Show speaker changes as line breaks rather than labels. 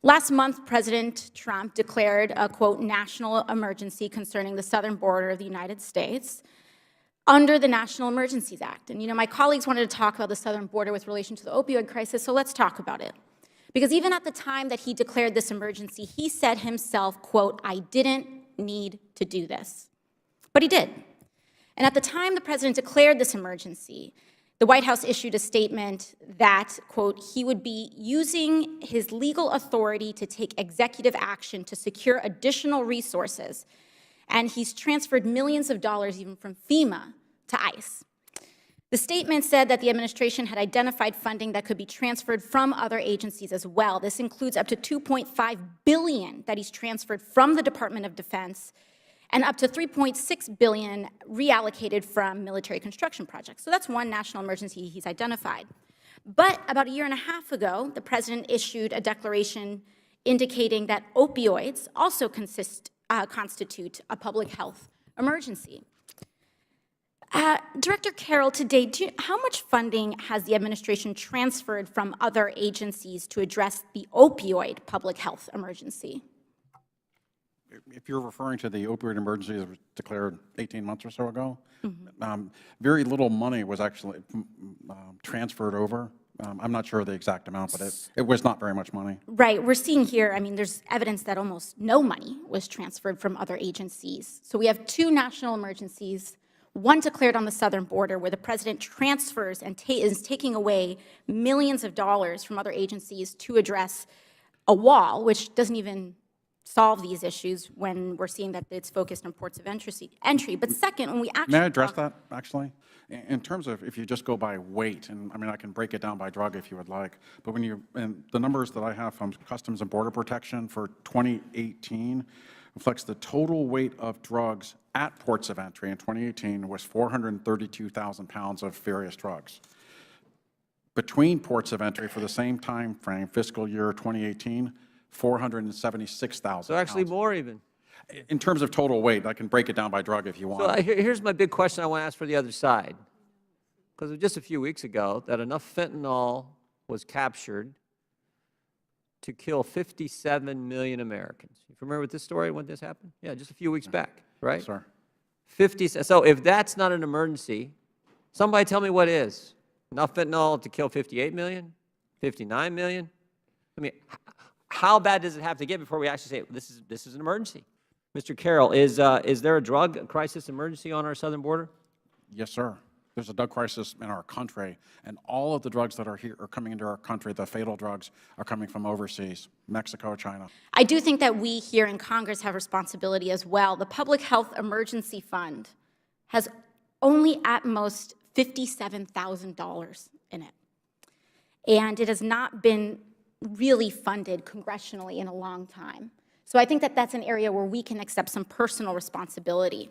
Last month, President Trump declared a, quote, national emergency concerning the southern border of the United States under the National Emergencies Act. And, my colleagues wanted to talk about the southern border with relation to the opioid crisis, so let's talk about it. Because even at the time that he declared this emergency, he said himself, quote, I didn't need to do this. But he did. And at the time the president declared this emergency, the White House issued a statement that, quote, he would be using his legal authority to take executive action to secure additional resources. And he's transferred millions of dollars even from FEMA to ICE. The statement said that the administration had identified funding that could be transferred from other agencies as well. This includes up to $2.5 billion that he's transferred from the Department of Defense and up to $3.6 billion reallocated from military construction projects. So that's one national emergency he's identified. But about a year and a half ago, the president issued a declaration indicating that opioids also constitute a public health emergency. Director Carroll, today, how much funding has the administration transferred from other agencies to address the opioid public health emergency?
If you're referring to the opioid emergency that was declared 18 months or so ago, very little money was actually transferred over. I'm not sure of the exact amount, but it was not very much money.
Right. We're seeing here, there's evidence that almost no money was transferred from other agencies. So we have two national emergencies, one declared on the southern border where the president transfers and is taking away millions of dollars from other agencies to address a wall, which doesn't even solve these issues when we're seeing that it's focused on ports of entry. But second, when we actually—
May I address that, actually? In terms of if you just go by weight, and I can break it down by drug if you would like, but and the numbers that I have from Customs and Border Protection for 2018 reflects the total weight of drugs at ports of entry in 2018 was 432,000 pounds of various drugs. Between ports of entry for the same time frame, fiscal year 2018, 476,000.
So actually more even.
In terms of total weight, I can break it down by drug if you want.
So here's my big question I want to ask for the other side. Because just a few weeks ago, that enough fentanyl was captured to kill 57 million Americans. You remember this story when this happened? Yeah, just a few weeks back, right?
Yes, sir.
50. So if that's not an emergency, somebody tell me what is. Enough fentanyl to kill 58 million? 59 million? How bad does it have to get before we actually say this is an emergency? Mr. Carroll, is there a drug crisis emergency on our southern border?
Yes, sir. There's a drug crisis in our country, and all of the drugs that are here are coming into our country. The fatal drugs are coming from overseas, Mexico, China.
I do think that we here in Congress have responsibility as well. The Public Health Emergency Fund has only at most $57,000 in it, and it has not been really funded congressionally in a long time. So I think that that's an area where we can accept some personal responsibility.